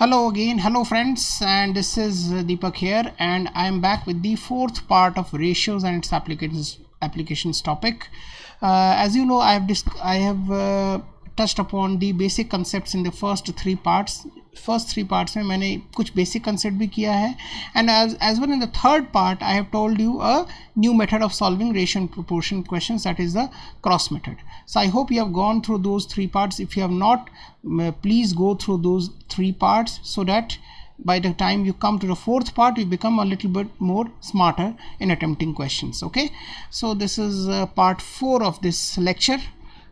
Hello again, hello friends, and this is Deepak here, and I am back with the fourth part of ratios and its applications topic. As you know, I have touched upon the basic concepts in the first three parts. First three parts में मैंने कुछ basic concept भी किया है, and as well in the third part I have told you a new method of solving ratio and proportion questions, that is the cross method. So I hope you have gone through those three parts. If you have not, please go through those three parts so that by the time you come to the fourth part you become a little bit more smarter in attempting questions. Okay, so this is part 4 of this lecture.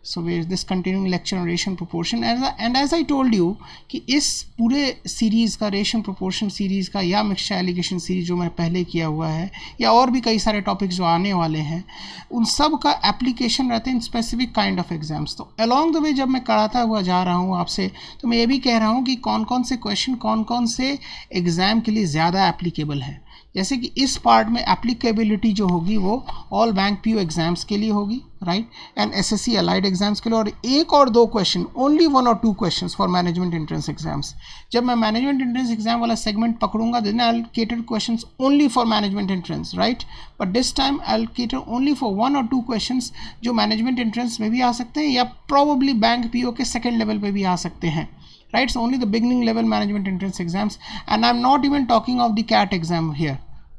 So we this continuing lecture on ratio and proportion, and as I told you कि इस पूरे series का ratio proportion series का या mixture allegation series जो मैंने पहले किया हुआ है या और भी कई सारे टॉपिक्स जो आने वाले हैं उन सब का एप्लीकेशन रहते हैं in specific kind of exams. तो अलॉन्ग द वे जब मैं कराता हुआ जा रहा हूँ आपसे, तो मैं ये भी कह रहा हूँ कि कौन कौन से क्वेश्चन कौन कौन से एग्ज़ाम के लिए ज़्यादा एप्लीकेबल है. जैसे कि इस पार्ट में एप्लीकेबिलिटी जो होगी वो ऑल बैंक पीओ एग्जाम्स के लिए होगी, right, and SSC allied exams के लिए, और एक और दो question, only 1 or 2 questions for management entrance exams. जब मैं मैनेजमेंट एंट्रेंस एग्जाम वाला सेगमेंट पकड़ूंगा then I will cater questions only for management entrance, right, but this time I will cater only for 1 or 2 questions जो management entrance में भी आ सकते हैं या प्रोबेबली बैंक पीओ के सेकेंड लेवल पे भी आ सकते हैं, right? So only the beginning level management entrance exams, and I'm not even talking of the CAT exam here,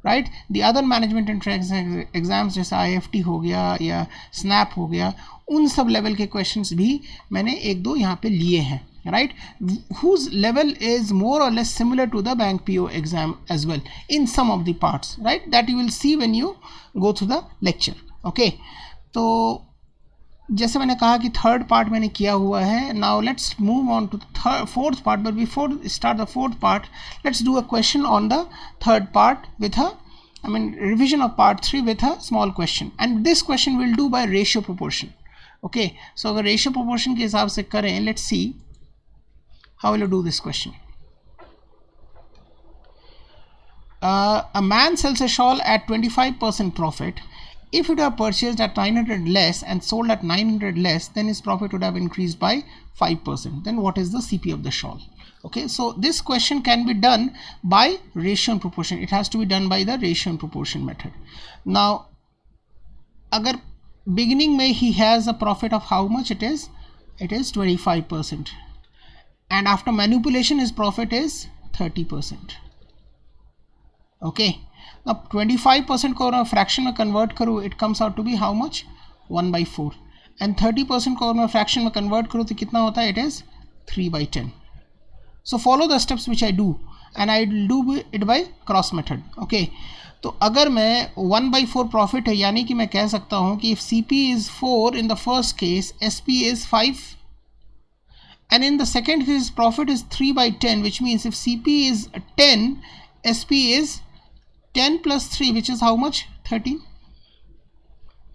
right? The other management entrance exams जैसे IFT हो गया या SNAP हो गया, उन सब लेवल के क्वेश्चंस भी मैंने एक दो यहाँ पे लिए हैं, right, whose level is more or less similar to the bank PO exam as well in some of the parts, right, that you will see when you go through the lecture. Okay, तो जैसे मैंने कहा कि third part मैंने किया हुआ है. Now let's move on to fourth part, but before start the fourth part let's do a question on the third part with a revision of part 3 with a small question, and this question will do by ratio proportion. Okay, so अगर ratio proportion के हिसाब से करें, let's see how will you do this question. A man sells a shawl at 25% profit. If it were purchased at 900 less and sold at 900 less, then his profit would have increased by 5%. Then what is the CP of the shawl? Okay, so this question can be done by ratio and proportion. It has to be done by the ratio and proportion method. Now, agar beginning में he has a profit of how much it is? It is 25%. And after manipulation his profit is 30%. Okay, now 25% को मैं fraction में convert करूँ, it comes out to be how much, 1/4, and 30% को मैं fraction में convert करूँ तो कितना होता है, it is 3/10. So follow the steps which I do, and I will do it by cross method. Okay, तो अगर मैं 1/4 प्रॉफिट है, यानी कि मैं कह सकता हूँ कि if C P is 4 in the first case, S P is 5, and in the second case profit is 3/10, which means if CP is 10, SP is 10 plus 3, which is how much, 13.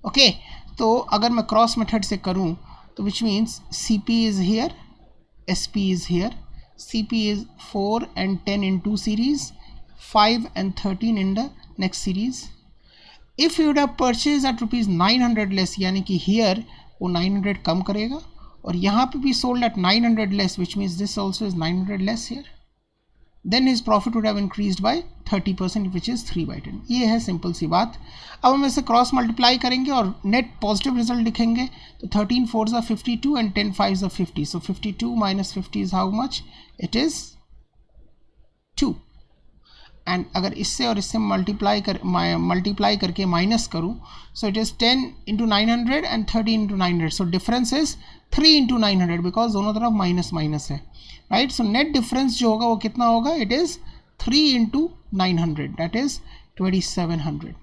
Okay, तो अगर मैं cross method से करूँ तो which means CP is here, SP is here, CP is 4 and 10 in 2 series, 5 and 13 in the next series. If you would have purchased at rupees 900 less, यानी कि here वो 900 कम करेगा, और यहाँ पे भी sold at 900 less, which means this also is 900 less here, then his profit would have increased by 30%, which is 3/10. ये है सिंपल सी बात. अब हम इसे क्रॉस मल्टीप्लाई करेंगे और नेट पॉजिटिव रिजल्ट लिखेंगे, तो 13 4s are 52 and 10 5s are 50. So 52 minus 50 is how much? It is 2. And अगर इससे और इससे मल्टीप्लाई करके माइनस करूँ, so it is 10 into 900 and 30 into 900. So difference is 3 into 900 because दोनों तरफ माइनस माइनस है, राइट. सो नेट डिफरेंस जो होगा वो कितना होगा, it is 3 into 900, that is 2700,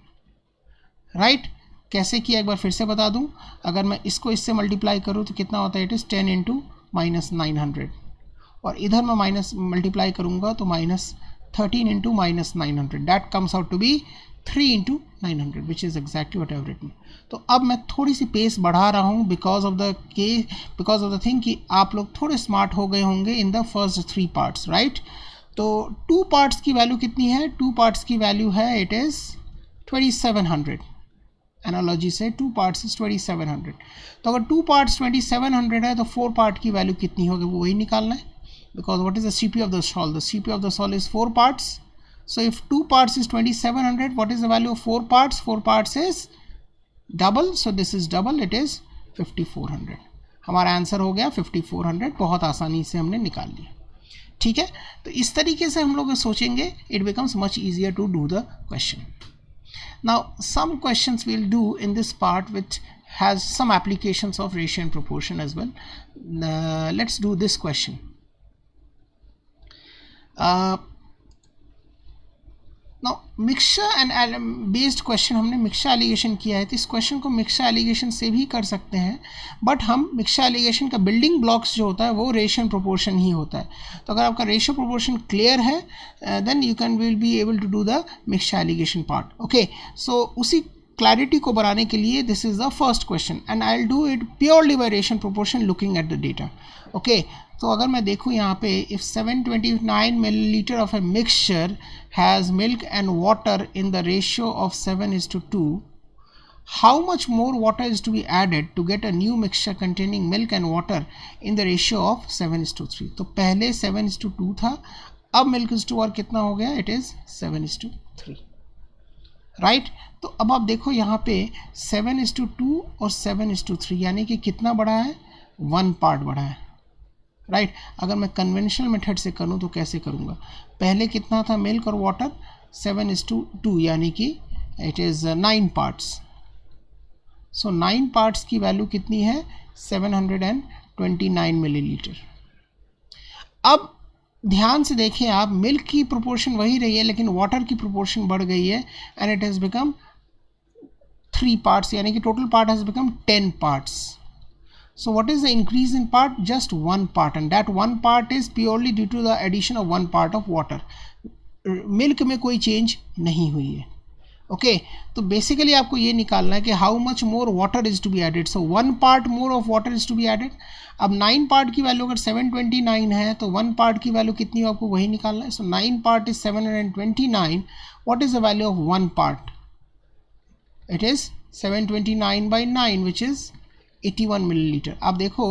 right. कैसे किया एक बार फिर से बता दूँ, अगर मैं इसको इससे मल्टीप्लाई करूँ तो कितना होता है, इट इज़ 10 into -900, और इधर मैं माइनस मल्टीप्लाई करूँगा तो minus 13 into -900, that comes out to be 3 into 900, which is exactly what I have written. तो अब मैं थोड़ी सी पेस बढ़ा रहा हूँ बिकॉज ऑफ द थिंग कि आप लोग थोड़े स्मार्ट हो गए होंगे इन द फर्स्ट 3 पार्ट्स, राइट. तो 2 पार्ट्स की वैल्यू कितनी है, 2 पार्ट्स की वैल्यू है, इट इज़ 2700. एनालॉजी से 2 पार्ट्स इज 2700. तो अगर 2 पार्ट्स 2700 है तो 4 पार्ट की वैल्यू कितनी होगी वो वही निकालना है. because what is the CP of the salt? The CP of the salt is 4 parts. So if 2 parts is 2700, what is the value of 4 parts? 4 parts is double, so this is double, it is 5400. हमारा answer हो गया 5400, बहुत आसानी से हमने निकाल लिया. ठीक है, तो इस तरीके से हम लोग सोचेंगे, it becomes much easier to do the question. Now some questions we'll do in this part which has some applications of ratio and proportion as well. Let's do this question. Now mixture and based question हमने mixture allegation किया है, तो इस question को mixture allegation से भी कर सकते हैं, बट हम mixture allegation का building blocks जो होता है वो ratio and proportion ही होता है. तो अगर आपका ratio proportion clear है, then you will be able to do the mixture allegation part. Okay, so उसी clarity को बढ़ाने के लिए this is the first question and I'll do it purely by ratio and proportion looking at the data. Okay, तो अगर मैं देखूँ यहाँ पे, if 729 milliliter of a mixture has milk and water in the ratio of 7:2, how much more water is to be added to get a new mixture containing milk and water in the ratio of 7:3? तो पहले 7:2 था, अब milk/water कितना हो गया? It is 7:3, right. तो अब आप देखो यहाँ पे 7:2 और 7:3 यानी कि कितना बढ़ा है? 1 पार्ट बढ़ा है, राइट. अगर मैं कन्वेंशनल मेथड से करूँ तो कैसे करूँगा? पहले कितना था मिल्क और वाटर? 7:2 यानी कि it is 9 parts. So 9 parts की वैल्यू कितनी है? 729 मिलीलीटर. अब ध्यान से देखें आप, मिल्क की प्रोपोर्शन वही रही है लेकिन वाटर की प्रोपोर्शन बढ़ गई है and it has become 3 parts, यानी कि total part has become 10 parts. So what is the increase in part? Just 1 part, and that 1 part is purely due to the addition of 1 part of water. Milk में कोई change नहीं हुई है. Okay, तो basically आपको ये निकालना है कि how much more water is to be added. So 1 part more of water is to be added. अब 9 पार्ट की वैल्यू अगर 729 है तो 1 पार्ट की वैल्यू कितनी हो आपको वही निकालना है. So 9 part is 729. What is the value of 1 part? It is 729 by 9 which is 81 millilitre. आप देखो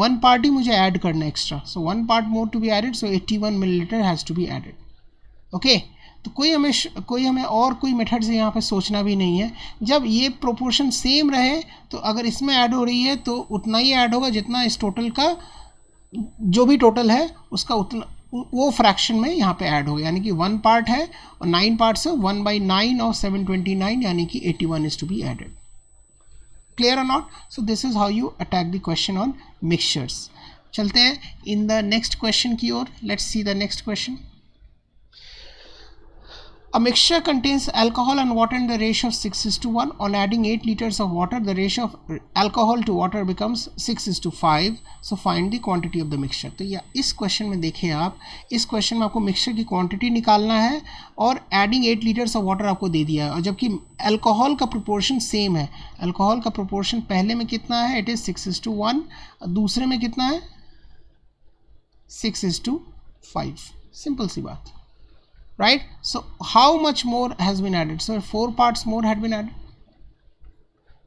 1 पार्ट ही मुझे ऐड करना है extra, so 1 part more to be added, so 81 millilitre has to be added. Okay, तो कोई हमें और कोई मेथड से यहाँ पे सोचना भी नहीं है. जब ये प्रोपोर्शन सेम रहे तो अगर इसमें ऐड हो रही है तो उतना ही ऐड होगा जितना इस टोटल का जो भी टोटल है उसका उतना वो फ्रैक्शन में यहाँ पे ऐड होगा. यानी कि 1 पार्ट है और 9 पार्ट्स है, 1/9 of 729 यानी कि 81 is to be added. Clear or not? So this is how you attack the question on mixtures. चलते हैं in the next question की ओर. Let's see the next question. A mixture contains alcohol and water in the ratio of 6:1. On adding 8 liters of water, the ratio of alcohol to water becomes 6:5. So find the quantity of the mixture. तो या इस question में देखें आप, इस question में आपको mixture की क्वांटिटी निकालना है और एडिंग 8 लीटर्स ऑफ वाटर आपको दे दिया है, और जबकि अल्कोहल का प्रोपोर्शन सेम है. अल्कोहल का प्रोपोर्शन पहले में कितना है? It is 6:1. दूसरे में कितना है? 6:5. सिंपल सी बात, right? So how much more has been added? So 4 parts more had been added.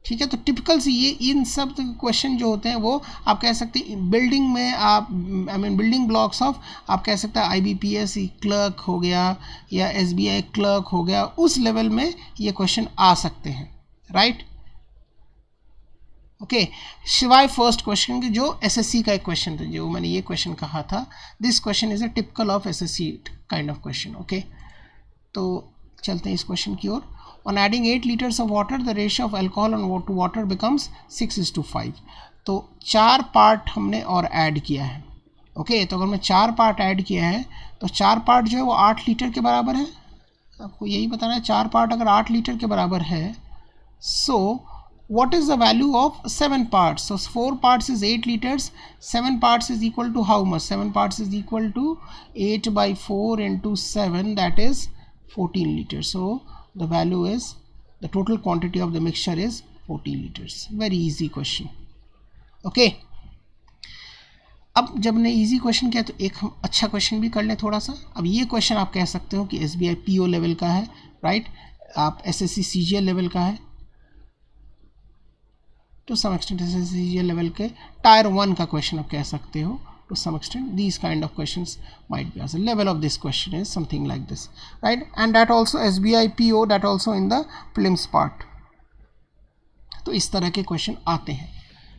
ठीक है, तो टिपिकल से ये इन सब क्वेश्चन जो होते हैं वो आप कह सकते हैं बिल्डिंग में, आप बिल्डिंग ब्लॉक्स ऑफ आप कह सकते हैं IBPS क्लर्क हो गया या SBI क्लर्क हो गया, उस लेवल में ये क्वेश्चन आ सकते हैं, राइट. ओके, सिवाय फर्स्ट क्वेश्चन के जो SSC का एक क्वेश्चन था, जो मैंने ये क्वेश्चन कहा था, this question is a typical of SSC kind of question. Okay, तो चलते हैं इस क्वेश्चन की ओर. On adding 8 litres of water the ratio of alcohol on to water becomes 6:5. तो 4 पार्ट हमने और ऐड किया है. ओके, तो अगर मैं 4 पार्ट ऐड किया है तो 4 पार्ट जो है वो 8 लीटर के बराबर है. आपको यही बताना है, 4 पार्ट अगर 8 लीटर के बराबर है, सो what is the value of 7 parts? So 4 parts is 8 liters, 7 parts is equal to how much? 7 parts is equal to 8/4 into 7, that is 14 liters. So the value is, the total quantity of the mixture is 40 liters. Very easy question. Okay, अब जब ने easy question किया तो एक हम अच्छा question भी कर लें थोड़ा सा. अब ये question आप कह सकते हो कि SBI PO लेवल का है, राइट, आप SSC CGL लेवल का है, to some extent SSC level के टायर 1 का क्वेश्चन आप कह सकते हो, to some extent these kind of questions might be asked. The level of this question is something like this, right? And that also SBI PO, that also in the prelims part. तो इस तरह के question आते हैं.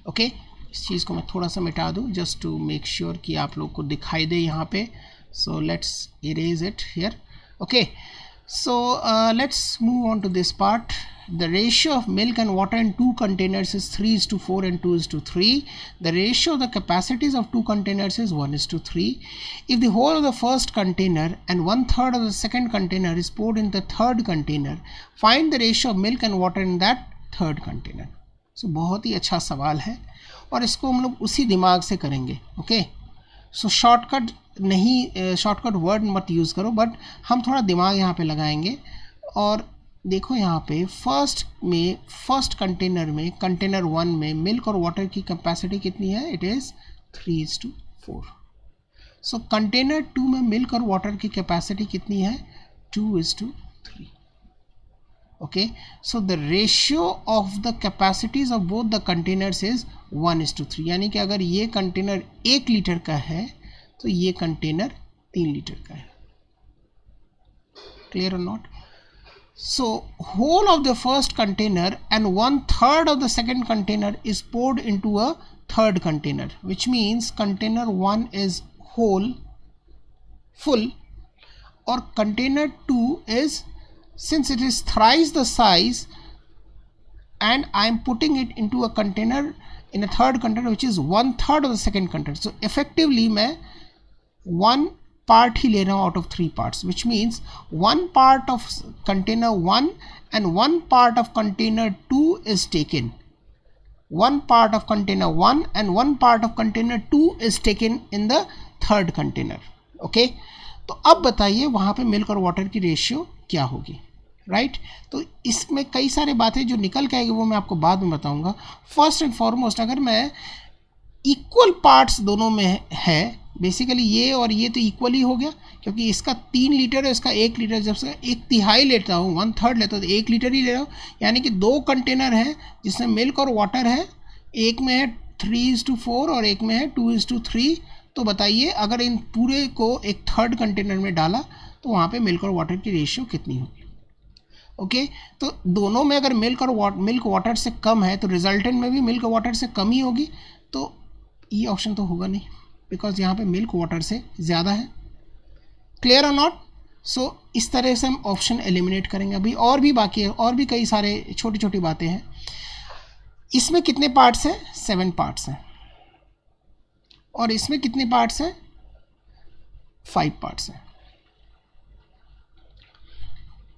Okay, इस चीज़ को मैं थोड़ा सा मिटा दूँ जस्ट टू मेक श्योर कि आप लोग को दिखाई दे यहाँ पे. So let's erase it here. Okay, so let's move on to this part. The ratio of milk and water in two containers is 3:4 and 2:3. The ratio of the capacities of two containers is 1:3. If the whole of the first container and 1/3 of the second container is poured in the third container, find the ratio of milk and water in that third container. So बहुत ही अच्छा सवाल है और इसको हम लोग उसी दिमाग से करेंगे. ओके, सो शॉर्टकट नहीं, शॉर्टकट वर्ड मत यूज़ करो, बट हम थोड़ा दिमाग यहाँ पे लगाएंगे. और देखो यहाँ पे फर्स्ट कंटेनर में, कंटेनर 1 में मिल्क और वाटर की कैपेसिटी कितनी है? It is 3:4. सो कंटेनर 2 में मिल्क और वाटर की कैपेसिटी कितनी है? 2:3. Okay, so the ratio of the capacities of both the containers is 1:3. यानी कि अगर ये कंटेनर 1 लीटर का है तो ये कंटेनर 3 लीटर का है. क्लियर और not? So whole of the first container and 1/3 of the second container is poured into a third container, which means container 1 is whole, full, और container 2 is, since it is thrice the size and I am putting it into a container in a third container which is 1/3 of the second container. So effectively मैं 1 part ही ले रहा हूँ out of 3 parts, which means 1 part of container 1 and 1 part of container 2 is taken. 1 part of container 1 and 1 part of container 2 is taken in the third container. Okay, तो अब बताइए वहाँ पे milk और वाटर की रेशियो क्या होगी, right? तो इसमें कई सारी बातें जो निकल के आएगी वो मैं आपको बाद में बताऊंगा. फर्स्ट एंड फॉरमोस्ट, अगर मैं इक्वल पार्ट्स दोनों में है, बेसिकली ये और ये तो इक्वल ही हो गया, क्योंकि इसका 3 लीटर है, इसका 1 लीटर. जब से 1/3 लेता हूँ, 1/3 लेता हूँ तो 1 लीटर ही ले रहा हूँ. यानी कि 2 कंटेनर हैं जिसमें मिल्क और वाटर है, एक में है 3:4 और एक में है 2:3. तो बताइए अगर इन पूरे को एक थर्ड कंटेनर में डाला तो वहाँ पे मिल्क और वाटर की रेशियो कितनी होगी? ओके, तो दोनों में अगर मिल्क वाटर से कम है तो रिजल्टेंट में भी मिल्क वाटर से कम ही होगी. तो ये ऑप्शन तो होगा नहीं, बिकॉज यहाँ पे मिल्क वाटर से ज़्यादा है. क्लियर और नॉट? सो इस तरह से हम ऑप्शन एलिमिनेट करेंगे. अभी और भी बाकी है, और भी कई सारे छोटी छोटी बातें हैं. इसमें कितने पार्ट्स हैं? 7 पार्ट्स हैं. और इसमें कितने पार्ट्स हैं? 5 पार्ट्स हैं.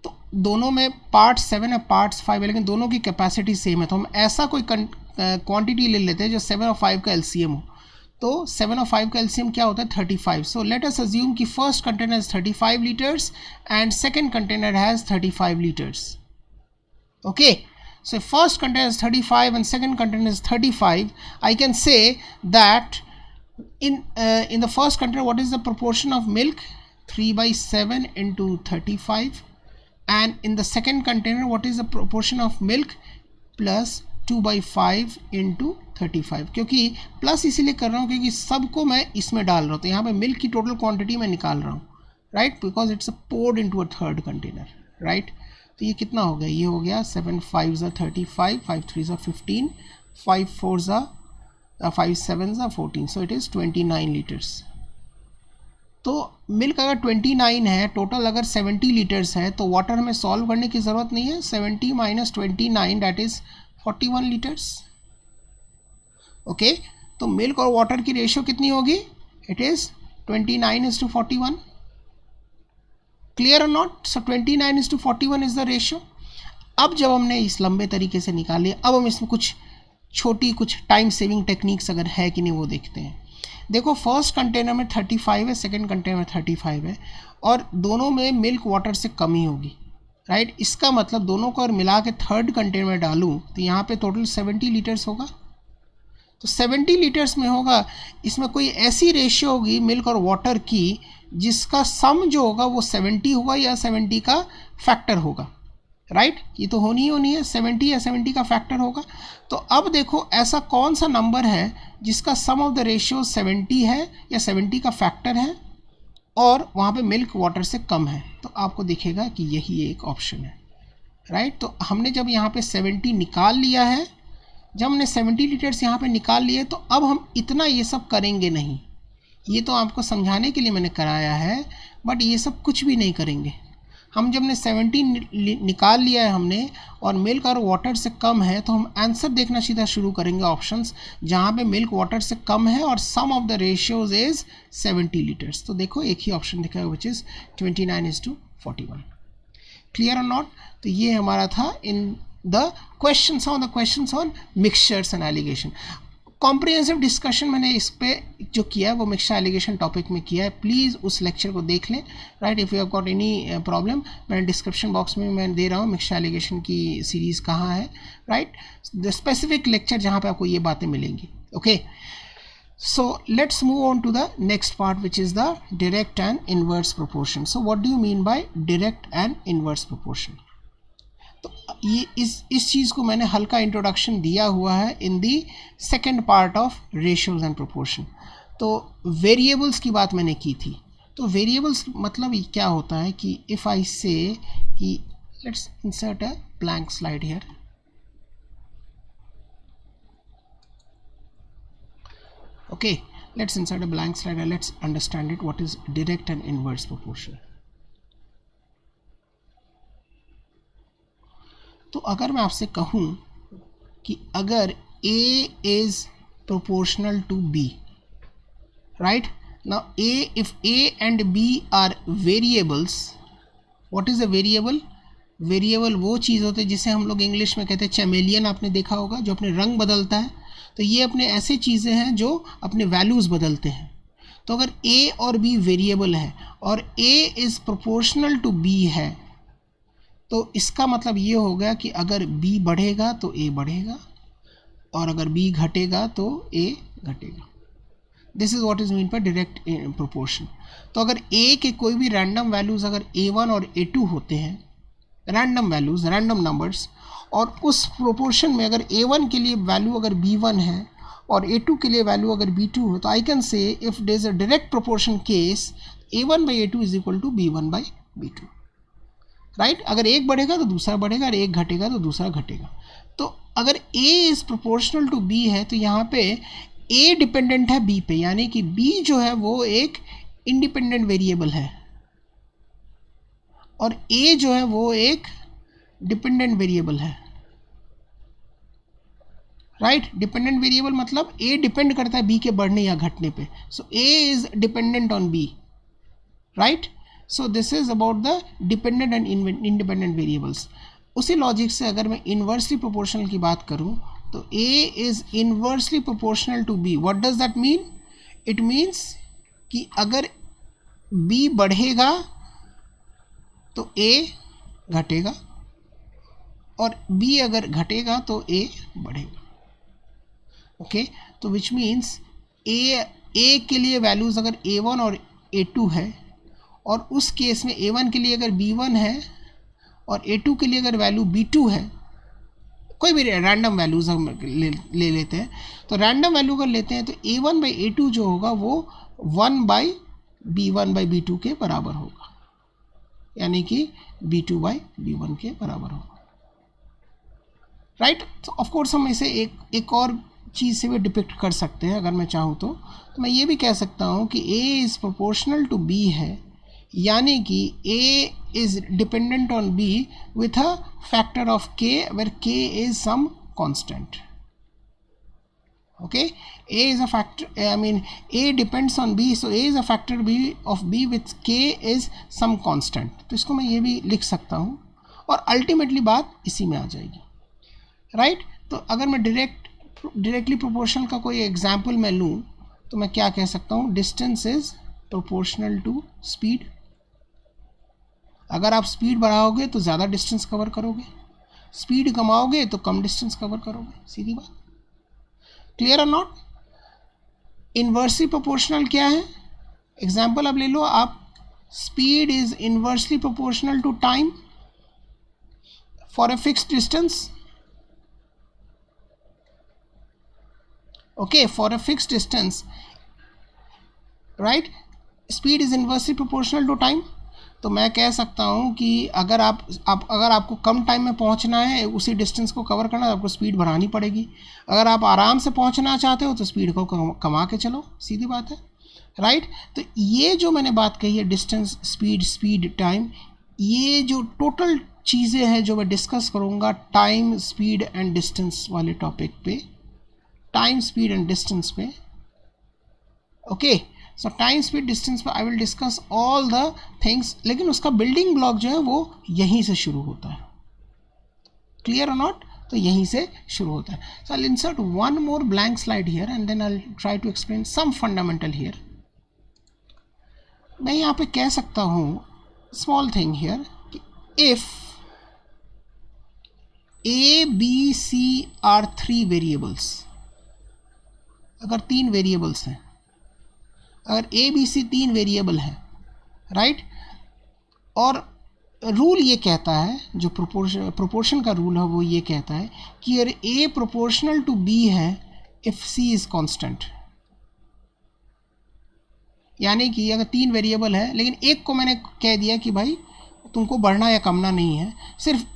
तो दोनों में पार्ट 7 है, पार्ट्स 5 है, लेकिन दोनों की कैपेसिटी सेम है. तो हम ऐसा कोई क्वांटिटी ले लेते हैं जो 7 और 5 का एलसीएम हो. तो 7 और 5 का एलसीएम क्या होता है? 35. सो लेट अस अज्यूम कि first container is 35 litres and second container has 35 litres. Okay, so first container is 35 and second container is 35. I can say that in the first container, what is the proportion of milk? 3/7 into 35. And in the second container, what is the proportion of milk? Plus 2/5 into 35. क्योंकि plus इसीलिए कर रहा हूँ क्योंकि सबको मैं इसमें डाल रहा हूँ, तो यहाँ पे मिल्क की टोटल क्वांटिटी मैं निकाल रहा हूँ, right? Because it's poured into a third container, right? तो ये कितना हो गया? ये हो गया 7 5 35, 5 3 15, 5 4 5 7 14. So it is 29 litres. तो मिल्क अगर 29 है, टोटल अगर 70 लीटर्स है, तो वाटर हमें सॉल्व करने की ज़रूरत नहीं है. 70 - 29 दैट इज़ 41 लीटर्स. ओके, तो मिल्क और वाटर की रेशियो कितनी होगी? It is 29:41. क्लियर और not? So 29:41 is the ratio. अब जब हमने इस लंबे तरीके से निकाले, अब हम इसमें कुछ टाइम सेविंग टेक्निक्स अगर है कि नहीं वो देखते हैं. देखो, फर्स्ट कंटेनर में 35 है, सेकंड कंटेनर में 35 है, और दोनों में मिल्क वाटर से कम ही होगी, राइट? इसका मतलब दोनों को अगर मिला के थर्ड कंटेनर में डालूँ तो यहाँ पे टोटल 70 लीटर्स होगा. तो 70 लीटर्स में होगा, इसमें कोई ऐसी रेशियो होगी मिल्क और वाटर की जिसका सम जो होगा वो 70 होगा या 70 का फैक्टर होगा. राइट, ये तो होनी ही होनी है, 70 या 70 का फैक्टर होगा। तो अब देखो ऐसा कौन सा नंबर है जिसका सम ऑफ द रेशियो 70 है या 70 का फैक्टर है और वहाँ पे मिल्क वाटर से कम है, तो आपको दिखेगा कि यही एक ऑप्शन है। राइट, तो हमने जब यहाँ पे 70 निकाल लिया है, जब हमने 70 लीटर्स यहाँ पे निकाल लिए, तो अब हम इतना ये सब करेंगे नहीं, ये तो आपको समझाने के लिए मैंने कराया है, बट ये सब कुछ भी नहीं करेंगे हम। जब ने 70 निकाल लिया है हमने और मिल्क और वाटर से कम है, तो हम आंसर देखना सीधा शुरू करेंगे ऑप्शंस जहाँ पे मिल्क वाटर से कम है और sum of the ratios is 70 litres. तो देखो एक ही ऑप्शन दिखा है विच इज़ 29:41। क्लियर और नॉट? तो ये हमारा था in the questions on mixtures and allegation. Comprehensive discussion मैंने इस पे जो किया है वो मिक्सचर एलिगेशन टॉपिक में किया है, प्लीज़ उस लेक्चर को देख लें। Right, if you have got any problem, मैंने डिस्क्रिप्शन बॉक्स में मैं दे रहा हूँ मिक्सचर एलिगेशन की सीरीज़ कहाँ है। राइट, द स्पेसिफिक लेक्चर जहाँ पे आपको ये बातें मिलेंगी। Okay, so let's move on to the next part, which is the direct and inverse proportion. So what do you mean by direct and inverse proportion? तो ये इस चीज़ को मैंने हल्का इंट्रोडक्शन दिया हुआ है in the second part of ratios and proportion. तो वेरिएबल्स की बात मैंने की थी। तो वेरिएबल्स मतलब क्या होता है कि इफ़ आई से कि let's insert a blank slide here. Okay, let's insert a blank slide and let's understand it, what is direct and inverse proportion. तो अगर मैं आपसे कहूँ कि अगर A is proportional to B, right? Now if A and B are variables, what is a variable? Variable वो चीज़ होती है जिसे हम लोग इंग्लिश में कहते हैं चैमेलियन, आपने देखा होगा, जो अपने रंग बदलता है। तो ये अपने ऐसे चीज़ें हैं जो अपने वैल्यूज़ बदलते हैं। तो अगर A और B वेरिएबल है और A is proportional to B है, तो इसका मतलब ये होगा कि अगर B बढ़ेगा तो A बढ़ेगा और अगर B घटेगा तो A घटेगा। This is what is mean by direct proportion. तो अगर A के कोई भी रैंडम वैल्यूज़ अगर A1 और A2 होते हैं, रैंडम वैल्यूज़, रैंडम नंबर्स, और उस प्रोपोर्शन में अगर A1 के लिए वैल्यू अगर B1 है और A2 के लिए वैल्यू अगर B2 है, तो I can say if there is a direct proportion case A1/A2 is equal to B1/B2। Right, अगर एक बढ़ेगा तो दूसरा बढ़ेगा और एक घटेगा तो दूसरा घटेगा। तो अगर A is proportional to B है, तो यहाँ पे A डिपेंडेंट है B पे, यानी कि B जो है वो एक इंडिपेंडेंट वेरिएबल है और A जो है वो एक डिपेंडेंट वेरिएबल है। राइट, डिपेंडेंट वेरिएबल मतलब A डिपेंड करता है B के बढ़ने या घटने पे। सो A is dependent on B। Right, so this is about the dependent and independent variables. उसी लॉजिक से अगर मैं इन्वर्सली प्रोपोर्शनल की बात करूं, तो A is inversely proportional to B। What does that mean? It means कि अगर B बढ़ेगा तो A घटेगा और B अगर घटेगा तो A बढ़ेगा। ओके, तो विच मीन्स A के लिए वैल्यूज़ अगर A1 और A2 है और उस केस में A1 के लिए अगर B1 है और A2 के लिए अगर वैल्यू B2 है, कोई भी रैंडम वैल्यूज़ हम ले लेते हैं, तो रैंडम वैल्यू अगर लेते हैं तो A1/A2 जो होगा वो 1/B1/B2 के बराबर होगा, यानी कि B2/B1 के बराबर होगा। राइट, तो ऑफकोर्स हम इसे एक और चीज़ से भी डिपिक्ट कर सकते हैं। अगर मैं चाहूँ तो मैं ये भी कह सकता हूँ कि A is proportional to B है, यानी कि A is dependent on B with a factor of K where K is some constant. Okay, A is a factor, I mean A depends on B, so A is a factor of B with K is some constant। तो इसको मैं ये भी लिख सकता हूँ और ultimately बात इसी में आ जाएगी। राइट, तो अगर मैं डायरेक्टली प्रोपोर्शनल का कोई एग्जाम्पल मैं लूँ तो मैं क्या कह सकता हूँ? Distance is proportional to speed. अगर आप स्पीड बढ़ाओगे तो ज़्यादा डिस्टेंस कवर करोगे, स्पीड कमाओगे तो कम डिस्टेंस कवर करोगे, सीधी बात। क्लियर और नॉट? इन्वर्सली प्रोपोर्शनल क्या है? एग्जाम्पल अब ले लो आप, speed is inversely proportional to time. for a fixed distance, okay, for a fixed distance, right, speed is inversely proportional to time. तो मैं कह सकता हूँ कि अगर अगर आपको कम टाइम में पहुँचना है, उसी डिस्टेंस को कवर करना है, तो आपको स्पीड बढ़ानी पड़ेगी. अगर आप आराम से पहुँचना चाहते हो तो स्पीड को कमा के चलो, सीधी बात है, राइट. तो ये जो मैंने बात कही है, डिस्टेंस, स्पीड, टाइम, ये जो टोटल चीज़ें हैं जो मैं डिस्कस करूँगा टाइम, स्पीड एंड डिस्टेंस वाले टॉपिक पे, टाइम, स्पीड एंड डिस्टेंस पे, okay. So time, speed, distance पे I will discuss all the things, लेकिन उसका बिल्डिंग ब्लॉक जो है वो यहीं से शुरू होता है. क्लियर और नॉट? तो यहीं से शुरू होता है. So I insert one more blank slide here and then I try to explain some fundamental here. मैं यहाँ पे कह सकता हूँ स्मॉल थिंग हियर कि if A B C are 3 variables, अगर 3 वेरिएबल्स हैं, अगर ए बी सी 3 वेरिएबल है, राइट, और रूल ये कहता है, जो प्रोपोर्शन का रूल है वो ये कहता है कि अगर ए प्रोपोर्शनल टू बी है इफ सी इज कांस्टेंट, यानी कि अगर 3 वेरिएबल है लेकिन एक को मैंने कह दिया कि भाई तुमको बढ़ना या कमना नहीं है, सिर्फ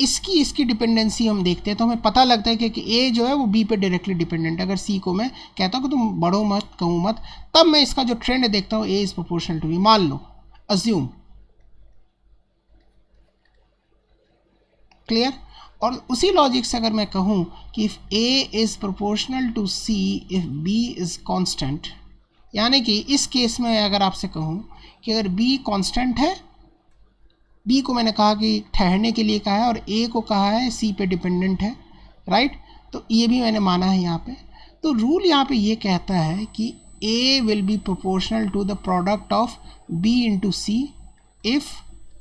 इसकी डिपेंडेंसी हम देखते हैं तो हमें पता लगता है कि ए जो है वो बी पे डायरेक्टली डिपेंडेंट है. अगर सी को मैं कहता हूँ कि तुम बढ़ो मत, कमो मत, तब मैं इसका जो ट्रेंड देखता हूँ ए इज प्रोपोर्शनल टू बी. मान लो, अज्यूम, क्लियर. और उसी लॉजिक से अगर मैं कहूँ कि if A is proportional to C if B is constant, यानी कि इस केस में अगर आपसे कहूँ कि अगर बी कांस्टेंट है, बी को मैंने कहा कि ठहरने के लिए कहा है, और ए को कहा है सी पे डिपेंडेंट है, राइट, तो ये भी मैंने माना है यहाँ पे. तो रूल यहाँ पे ये कहता है कि A will be proportional to the product of B into C if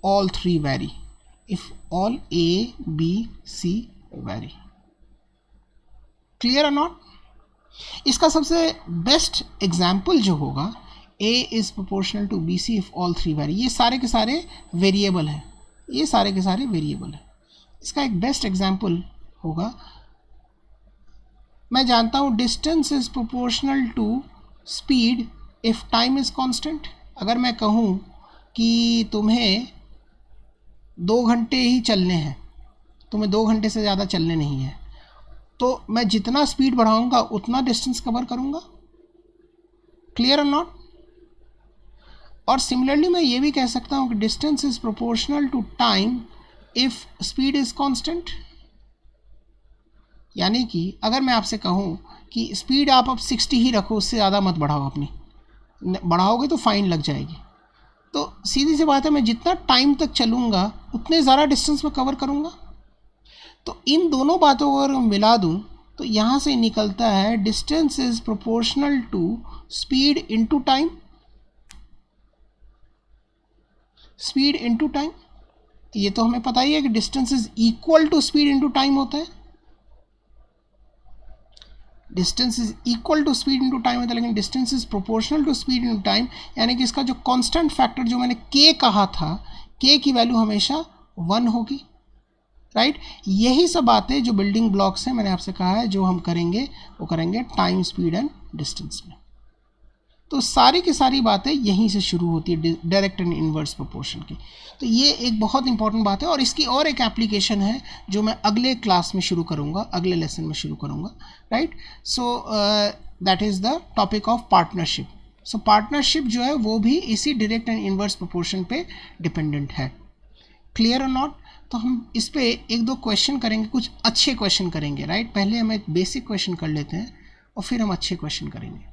all 3 vary, if all A B C vary. Clear और नॉट? इसका सबसे बेस्ट एग्जाम्पल जो होगा, A is proportional to B C if all 3 vary. ये सारे के सारे variable हैं, ये सारे के सारे वेरिएबल हैं. इसका एक बेस्ट एग्जाम्पल होगा, मैं जानता हूँ distance is proportional to speed if time is constant. अगर मैं कहूँ कि तुम्हें 2 घंटे ही चलने हैं, तुम्हें 2 घंटे से ज़्यादा चलने नहीं है, तो मैं जितना स्पीड बढ़ाऊँगा उतना डिस्टेंस कवर करूँगा. क्लियर और नॉट? और सिमिलरली मैं ये भी कह सकता हूँ कि distance is proportional to time if speed is constant. यानी कि अगर मैं आपसे कहूँ कि स्पीड आप अब 60 ही रखो, उससे ज़्यादा मत बढ़ाओ, अपनी बढ़ाओगे तो फाइन लग जाएगी, तो सीधी सी बात है मैं जितना टाइम तक चलूँगा उतने ज़्यादा डिस्टेंस में कवर करूँगा. तो इन दोनों बातों को अगर मिला दूँ तो यहाँ से निकलता है distance is proportional to speed into time, speed into time. ये तो हमें पता ही है कि distance is equal to speed into time होता है, distance is equal to speed into time होता है, लेकिन distance is proportional to speed into time, यानी कि इसका जो कांस्टेंट फैक्टर जो मैंने k कहा था, k की वैल्यू हमेशा 1 होगी, राइट. यही सब बातें जो बिल्डिंग ब्लॉक्स हैं, मैंने आपसे कहा है जो हम करेंगे वो करेंगे टाइम, स्पीड एंड डिस्टेंस में. तो सारी की सारी बातें यहीं से शुरू होती है, डायरेक्ट एंड इनवर्स प्रोपोर्शन की. तो ये एक बहुत इंपॉर्टेंट बात है, और इसकी और एक एप्लीकेशन है जो मैं अगले क्लास में शुरू करूँगा, अगले लेसन में शुरू करूँगा, right. So that is the topic of partnership. So partnership जो है वो भी इसी डायरेक्ट एंड इनवर्स प्रोपोर्शन पे डिपेंडेंट है. क्लियर और नॉट? तो हम इस पर 1-2 क्वेश्चन करेंगे, कुछ अच्छे क्वेश्चन करेंगे, राइट. पहले हम एक बेसिक क्वेश्चन कर लेते हैं और फिर हम अच्छे क्वेश्चन करेंगे.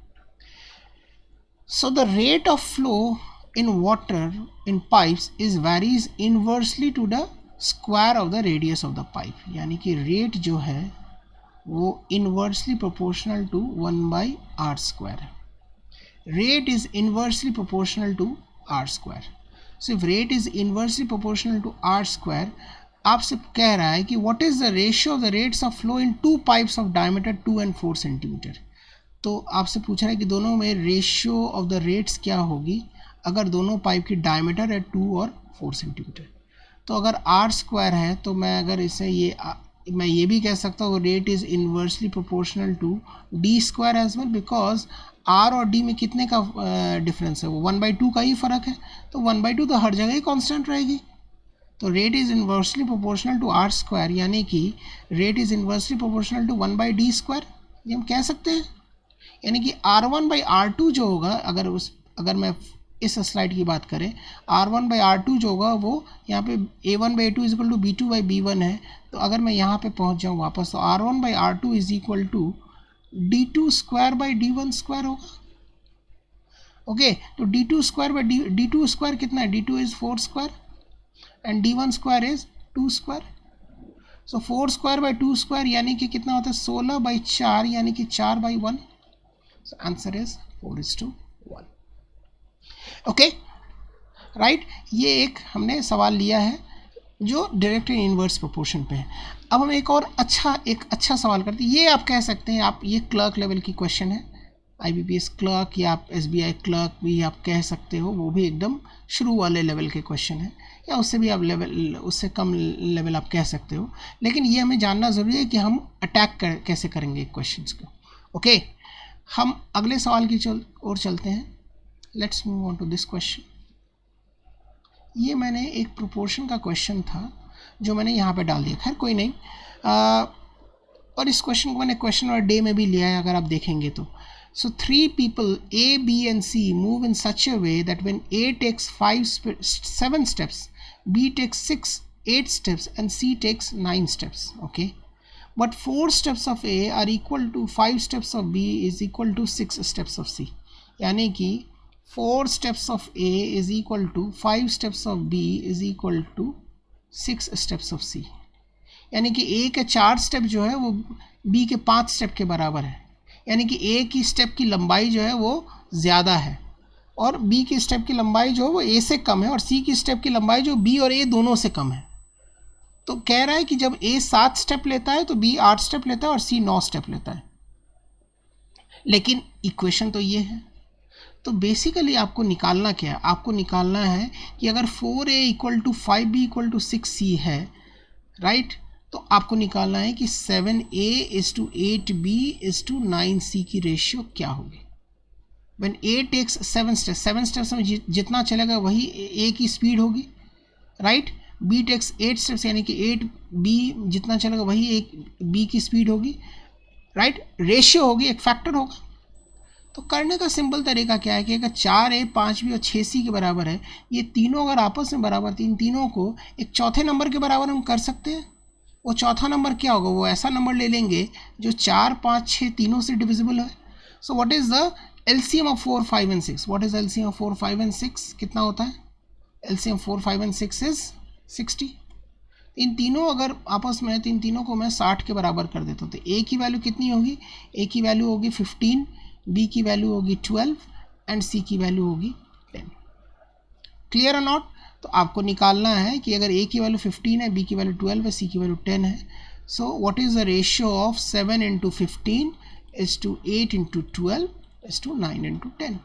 So the rate of flow in water in pipes is varies inversely to the square of the radius of the pipe. यानी कि रेट जो है वो inversely proportional to 1/r square है. Rate is inversely proportional to r square. So if rate is inversely proportional to r square, आपसे कह रहा है कि what is the ratio of the rates of flow in 2 pipes of diameter 2 and 4 centimeter. तो आपसे पूछ रहा है कि दोनों में रेशियो ऑफ द रेट्स क्या होगी अगर दोनों पाइप की डायमीटर है 2 और 4 सेंटीमीटर. तो अगर आर स्क्वायर है तो मैं अगर इसे मैं ये भी कह सकता हूँ rate is inversely proportional to D square as well, because R और डी में कितने का डिफरेंस है, वो 1/2 का ही फ़र्क है, तो 1/2 तो हर जगह ही कांस्टेंट रहेगी। तो rate is inversely proportional to R square, यानी कि rate is inversely proportional to 1/d square, ये हम कह सकते हैं। यानी कि R1/R2 जो होगा, अगर मैं इस स्लाइड की बात करें, R1/R2 जो होगा वो यहाँ पे A1/A2 is equal to B2/B1 है। तो अगर मैं यहाँ पे पहुँच जाऊँ वापस, तो R1/R2 is equal to D2 square by D1 square होगा। ओके, तो D2 square by D2 square कितना है, D2 is 4 square and D1 square is 2 square. So 4 square by 2 square यानी कि कितना होता है, 16/4 यानी कि 4/1। सो आंसर इज 4:1। ओके राइट, ये एक हमने सवाल लिया है जो डायरेक्ट इनवर्स प्रोपोर्शन पे है। अब हम एक और अच्छा सवाल करते हैं। ये आप कह सकते हैं, आप ये क्लर्क लेवल की क्वेश्चन है, IBPS क्लर्क या आप SBI क्लर्क भी आप कह सकते हो, वो भी एकदम शुरू वाले लेवल के क्वेश्चन है, या उससे भी आप उससे कम लेवल आप कह सकते हो। लेकिन ये हमें जानना ज़रूरी है कि हम अटैक कैसे करेंगे क्वेश्चन को। ओके, हम अगले सवाल की ओर चलते हैं। Let's move on to this question. ये मैंने एक प्रोपोर्शन का क्वेश्चन था जो मैंने यहाँ पे डाल दिया, खैर कोई नहीं। और इस क्वेश्चन को मैंने क्वेश्चन और डे में भी लिया है, अगर आप देखेंगे तो। So 3 people A, B and C move in such a way that when A takes 7 steps, B takes 8 steps and C takes 9 steps. Okay, but 4 steps of A are equal to 5 steps of B is equal to 6 steps of C. यानी कि 4 steps of A is equal to 5 steps of B is equal to 6 steps of C. यानी कि A के 4 step जो है वो B के 5 step के बराबर है। यानी कि ए की स्टेप की लंबाई जो है वो ज़्यादा है और बी की स्टेप की लंबाई जो है वो ए से कम है, और सी की स्टेप की लंबाई जो बी और ए दोनों से कम है। तो कह रहा है कि जब ए 7 स्टेप लेता है तो बी 8 स्टेप लेता है और सी 9 स्टेप लेता है। लेकिन इक्वेशन तो ये है। तो बेसिकली आपको निकालना क्या है, आपको निकालना है कि अगर 4A equal to 5B equal to 6C है, राइट, तो आपको निकालना है कि 7A is to 8B is to 9C की रेशियो क्या होगी। व्हेन A टेक्स 7 स्टेप्स में जितना चलेगा वही A की स्पीड होगी, राइट। B टेक्स 8 स्टेप्स यानी कि 8B जितना चलेगा वही B की स्पीड होगी, राइट। रेशियो होगी, एक फैक्टर होगा। तो करने का सिंपल तरीका क्या है कि अगर 4A 5B और 6C के बराबर है, ये तीनों अगर आपस में बराबर, इन तीनों को एक चौथे नंबर के बराबर हम कर सकते हैं। वो चौथा नंबर क्या होगा, वो ऐसा नंबर ले लेंगे जो 4, 5, 6 तीनों से डिविजिबल है। So what is the LCM of 4, 5 and 6? What is LCM of 4, 5 and 6? कितना होता है? LCM 4, 5 and 6 is 60। इन तीनों अगर आपस में है तो इन तीनों को मैं 60 के बराबर कर देता हूँ। तो A की वैल्यू कितनी होगी? A की वैल्यू होगी 15, B की वैल्यू होगी 12 एंड C की वैल्यू होगी 10। क्लियर और नॉट? तो आपको निकालना है कि अगर A की वैल्यू 15 है, B की वैल्यू 12 है, C की वैल्यू 10 है, so what is the ratio of 7 into 15 is to 8 into 12 is to 9 into 10।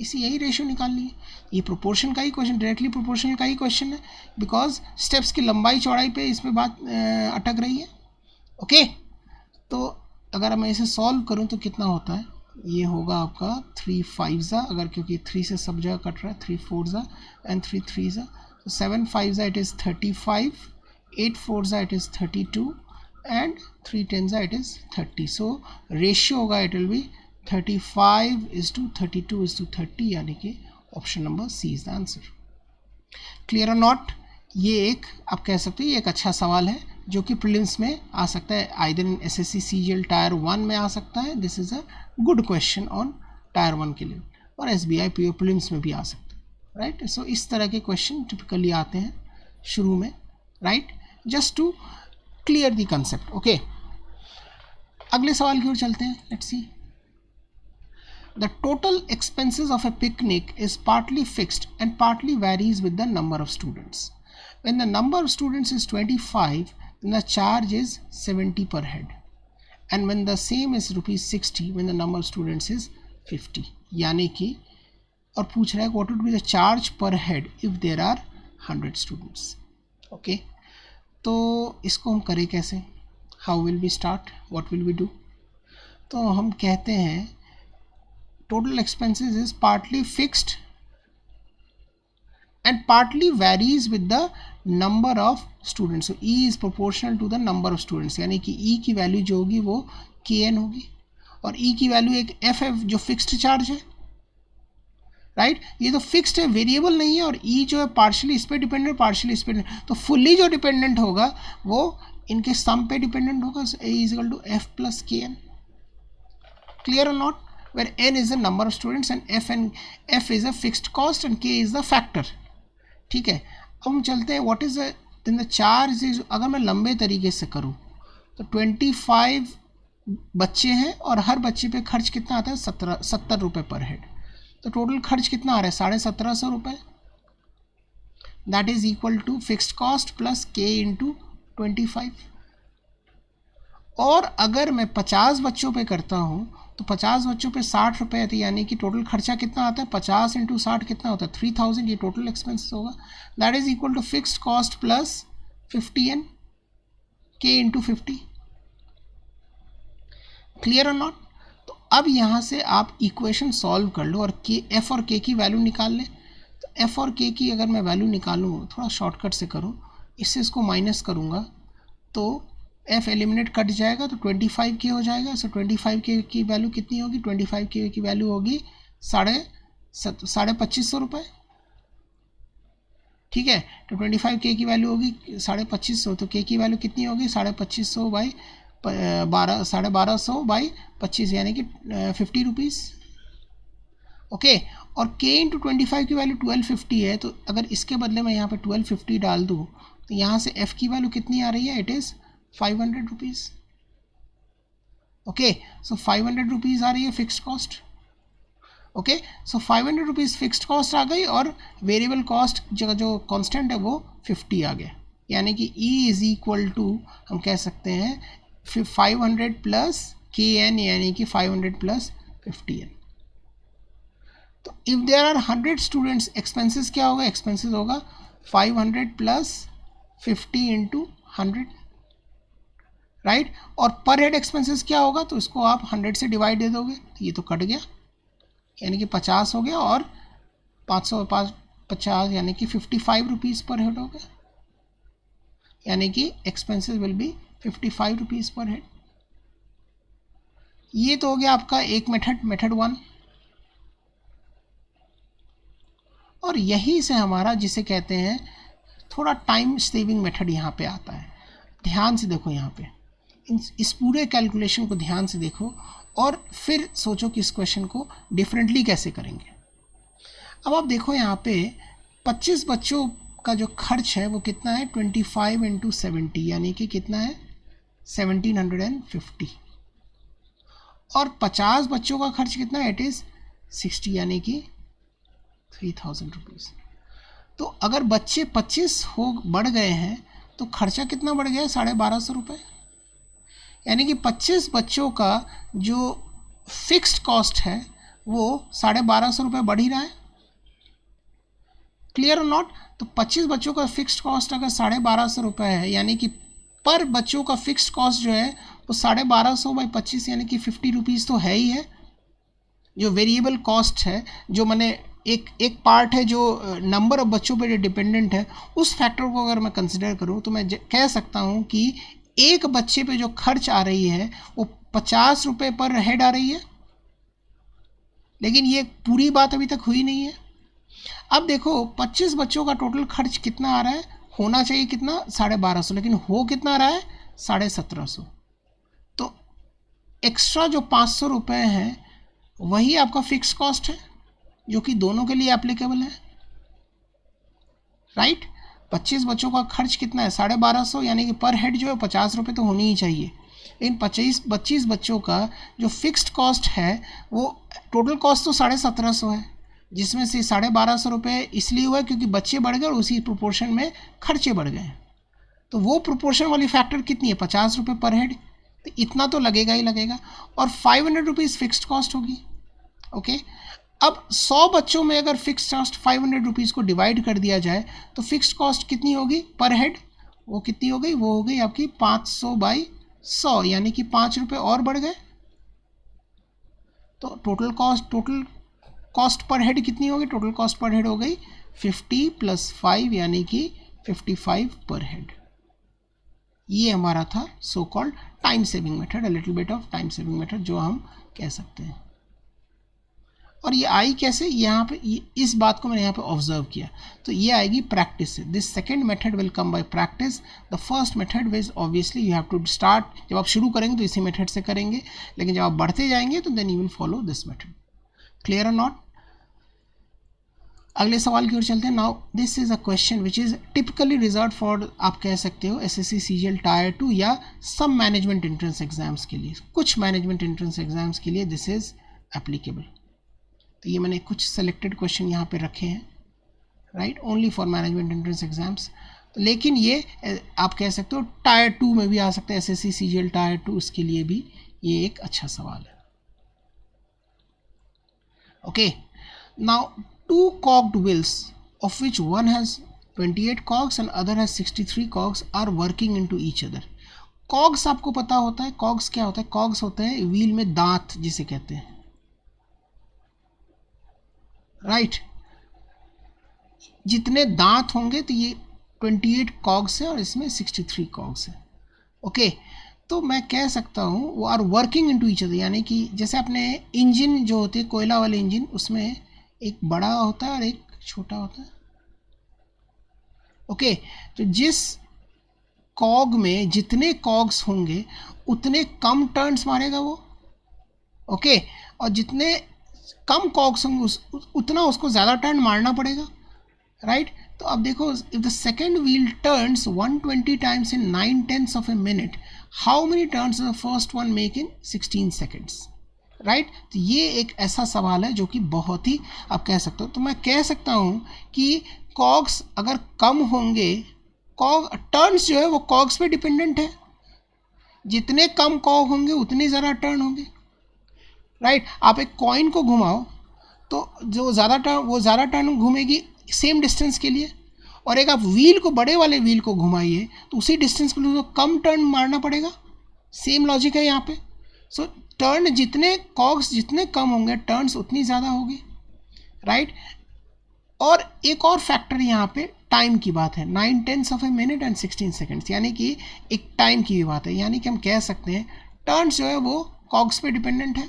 यही रेशियो निकालनी है। ये प्रोपोर्शन का ही क्वेश्चन, डायरेक्टली प्रोपोर्शनल का ही क्वेश्चन है, बिकॉज स्टेप्स की लंबाई चौड़ाई पे इसमें बात अटक रही है। ओके, तो अगर मैं इसे सॉल्व करूँ तो कितना होता है, ये होगा आपका 3 5 अगर, क्योंकि 3 से सब जगह कट रहा है, 3 4 एंड 3 3 तो 7 5 it is 35, 8 4 it is 32 and 3 10 it is 30। So ratio होगा, it will be 35 is to 32 is to 30, यानी कि option number C is the answer. Clear और नॉट? ये एक आप कह सकते हैं ये एक अच्छा सवाल है जो कि प्रीलिम्स में आ सकता है, either in SSC CGL tyre 1 में आ सकता है। This is a good question on tyre 1 के लिए, और SBI PO प्रीलिम्स में भी आ सकता है, राइट। सो इस तरह के क्वेश्चन टिपिकली आते हैं शुरू में, right, just to clear the concept. Okay, अगले सवाल की ओर चलते हैं। Let's see. The total expenses of a picnic is partly fixed and partly varies with the number of students. When the number of students is 25, then the charge is 70 per head. And when the same is rupees 60, when the number of students is 50. यानी कि और पूछ रहा है what would be the charge per head if there are 100 students. Okay, तो इसको हम करें कैसे? How will we start, what will we do? तो हम कहते हैं total expenses is partly fixed and partly varies with the number of students. So E is proportional to the number of students, यानी कि E की value जो होगी वो KN होगी और E की वैल्यू एक F है जो फिक्स्ड चार्ज है, राइट ये तो फिक्स्ड है, वेरिएबल नहीं है, और E जो है पार्शियली इस पे डिपेंडेंट, पार्शियली इस पे, तो फुल्ली जो डिपेंडेंट होगा वो इनके सम पे डिपेंडेंट होगा. A is equal to F plus KN. Clear or not? Where N is the number of students and F is a fixed cost and K is the factor. ठीक है, अब हम चलते हैं what is the charge is. अगर मैं लंबे तरीके से करूँ तो 25 बच्चे हैं और हर बच्चे पे खर्च कितना आता है? 70 रुपये पर हेड. तो टोटल खर्च कितना आ रहा है? 1750 रुपये. That is equal to fixed cost plus K into 25. और अगर मैं 50 बच्चों पे करता हूँ तो 50 बच्चों पे 60 रुपये आती है, यानी कि टोटल खर्चा कितना आता है? 50 इंटू 60 कितना होता है? 3000. ये टोटल एक्सपेंस होगा. That is equal to fixed cost plus 50N K into 50. Clear और नॉट? तो अब यहाँ से आप इक्वेशन सॉल्व कर लो और F और K की वैल्यू निकाल लें. तो F और K की अगर मैं वैल्यू निकालूँ, थोड़ा शॉर्टकट से करूँ, इससे इसको माइनस करूँगा तो F एलिमिनेट कट जाएगा तो 25K हो जाएगा. सो 25K की वैल्यू कितनी होगी? 25K की वैल्यू होगी 2550 रुपये. ठीक है, तो 25K की वैल्यू होगी 2550. तो K की वैल्यू कितनी होगी? 2550 बाई 1250 बाई 25, यानी कि 50 रुपीज़. ओके, और K इंटू 25 की वैल्यू 1250 है. तो अगर इसके बदले में यहाँ पे 1250 डाल दूँ तो यहाँ से F की वैल्यू कितनी आ रही है? It is 500 rupees. Okay, so 500 rupees आ रही है fixed cost. Okay, so 500 rupees fixed cost आ गई और वेरिएबल कॉस्ट जो कांस्टेंट है वो 50 आ गया, यानी कि E इज इक्वल टू हम कह सकते हैं 500 प्लस KN, यानी कि 500 प्लस 50N. तो if there are 100 students, expenses क्या होगा? एक्सपेंसेस होगा 500 प्लस 50 इंटू 100, राइट. और पर हेड एक्सपेंसेस क्या होगा? तो इसको आप 100 से डिवाइड दे दोगे तो ये तो कट गया, यानी कि 50 हो गया, और 550 यानी कि 55 रुपीज़ पर हेड हो गया, यानी कि एक्सपेंसेस विल बी 55 रुपीज़ पर हेड. ये तो हो गया आपका एक मेथड 1. और यही से हमारा जिसे कहते हैं थोड़ा टाइम सेविंग मेथड यहाँ पे आता है. ध्यान से देखो यहाँ पे, इस पूरे कैलकुलेशन को ध्यान से देखो और फिर सोचो कि इस क्वेश्चन को डिफरेंटली कैसे करेंगे. अब आप देखो यहाँ पे 25 बच्चों का जो खर्च है वो कितना है? 25 इंटू 70, यानी कि कितना है? 1750. और 50 बच्चों का खर्च कितना है? इट इज़ 60, यानी कि 3000 रुपीज़. तो अगर बच्चे 25 बढ़ गए हैं तो खर्चा कितना बढ़ गया है? 1250 रुपये, यानी कि 25 बच्चों का जो फिक्स्ड कॉस्ट है वो 1250 रुपये बढ़ ही रहा है. क्लियर और नॉट? तो 25 बच्चों का फिक्स्ड कॉस्ट अगर 1250 रुपये है, यानी कि पर बच्चों का फिक्स्ड कॉस्ट जो है वो 1250 बाई 25, यानी कि 50 रुपीज़ तो है ही है. जो वेरिएबल कॉस्ट है, जो मैंने एक पार्ट है जो नंबर ऑफ बच्चों पर डिपेंडेंट है, उस फैक्टर को अगर मैं कंसिडर करूँ तो मैं कह सकता हूँ कि एक बच्चे पे जो खर्च आ रही है वो 50 रुपये पर हेड आ रही है. लेकिन ये पूरी बात अभी तक हुई नहीं है. अब देखो 25 बच्चों का टोटल खर्च कितना आ रहा है? होना चाहिए कितना? 1250, लेकिन हो कितना रहा है? 1750. तो एक्स्ट्रा जो 500 रुपये हैं वही आपका फिक्स कॉस्ट है, जो कि दोनों के लिए एप्लीकेबल है, राइट. 25 बच्चों का खर्च कितना है? 1250, यानी कि पर हेड जो है 50 रुपये तो होनी ही चाहिए. लेकिन 25 बच्चों का जो फिक्स्ड कॉस्ट है वो टोटल कॉस्ट तो 1750 है, जिसमें से 1250 रुपये इसलिए हुआ क्योंकि बच्चे बढ़ गए और उसी प्रोपोर्शन में खर्चे बढ़ गए. तो वो प्रोपोर्शन वाली फैक्टर कितनी है? 50 रुपये पर हेड. तो इतना तो लगेगा ही लगेगा. और 500 रुपीज़ फिक्स्ड कॉस्ट होगी. ओके, अब 100 बच्चों में अगर फिक्स कॉस्ट 500 रुपीज़ को डिवाइड कर दिया जाए तो फिक्स्ड कॉस्ट कितनी होगी पर हेड, वो कितनी हो गई, वो हो गई आपकी 500/100, यानी कि 5 रुपये और बढ़ गए। तो टोटल कॉस्ट पर हेड कितनी होगी, टोटल कॉस्ट पर हेड हो गई 50 + 5 यानी कि 55 पर हेड। ये हमारा था so called time saving method, a little bit of time saving method जो हम कह सकते हैं। और ये आई कैसे, यहाँ पे इस बात को मैंने यहाँ पे ऑब्जर्व किया, तो ये आएगी प्रैक्टिस से। This second method will come by practice. The first method which obviously you have to start, जब आप शुरू करेंगे तो इसी मेथड से करेंगे, लेकिन जब आप बढ़ते जाएंगे तो then you will follow this method. Clear और नॉट? अगले सवाल की ओर चलते हैं। Now this is a question which is typically reserve for, आप कह सकते हो एसएससी सीजीएल टायर 2 या सब मैनेजमेंट एंट्रेंस एग्जाम्स के लिए, कुछ मैनेजमेंट एंट्रेंस एग्जाम्स के लिए दिस इज एप्लीकेबल। तो ये मैंने कुछ सेलेक्टेड क्वेश्चन यहाँ पे रखे हैं, right, only for management entrance exams. लेकिन ये आप कह सकते हो टायर 2 में भी आ सकते हैं, एसएससी सीजीएल टायर 2, इसके लिए भी ये एक अच्छा सवाल है। Okay, now 2 cogged wheels of which one has 28 cogs and other has 63 cogs are working into each other. cogs आपको पता होता है, cogs क्या होता है, cogs होते हैं व्हील में दांत जिसे कहते हैं, राइट। जितने दांत होंगे तो ये 28 cogs है और इसमें 63 cogs है। ओके, तो मैं कह सकता हूँ वो are working into each other, यानी कि जैसे अपने इंजन जो होते हैं कोयला वाले इंजन, उसमें एक बड़ा होता है और एक छोटा होता है। ओके, तो जिस कॉग में जितने कॉग्स होंगे उतने कम टर्न्स मारेगा वो। ओके, और जितने कम कॉग्स होंगे उतना उसको ज़्यादा टर्न मारना पड़ेगा, राइट। तो अब देखो, if the second wheel turns 120 times in 9/10 of a minute, how many turns the first one make in 16 seconds, right. तो ये एक ऐसा सवाल है जो कि बहुत ही आप कह सकते हो। तो मैं कह सकता हूँ कि कॉग्स अगर कम होंगे, टर्न्स जो है वो कॉग्स पे डिपेंडेंट है, जितने कम कॉग होंगे उतने ज़्यादा टर्न होंगे, राइट। आप एक कॉइन को घुमाओ तो जो ज़्यादा टर्न घूमेगी सेम डिस्टेंस के लिए, और एक आप व्हील को, बड़े वाले व्हील को घुमाइए तो उसी डिस्टेंस के लिए उसको कम टर्न मारना पड़ेगा। सेम लॉजिक है यहाँ पे। सो टर्न जितने कॉग्स जितने कम होंगे टर्न्स उतनी ज़्यादा होगी, राइट। और एक और फैक्टर यहाँ पे टाइम की बात है, 9/10 of a minute and 16 seconds, यानी कि एक टाइम की भी बात है। यानी कि हम कह सकते हैं टर्न्स जो है वो कॉग्स पे डिपेंडेंट है।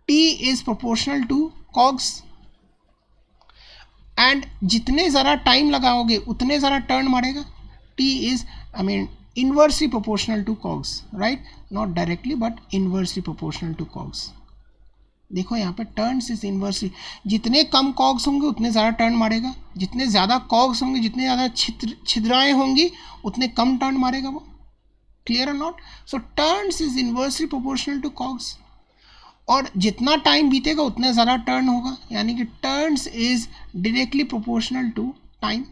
T is proportional to cogs, and जितने ज़रा टाइम लगाओगे उतने ज़रा टर्न मारेगा। T इज inversely proportional to cogs, right, not directly but inversely proportional to cogs। देखो यहाँ पे टर्न्स इज इन्वर्सली, जितने कम कॉग्स होंगे उतने ज़्यादा टर्न मारेगा, जितने ज़्यादा कॉग्स होंगे, जितने ज़्यादा छिद्राएँ होंगी उतने कम टर्न मारेगा वो। क्लियर और not? So turns is inversely proportional to cogs, और जितना टाइम बीतेगा उतना ज़्यादा टर्न होगा, यानी कि turns is directly proportional to time.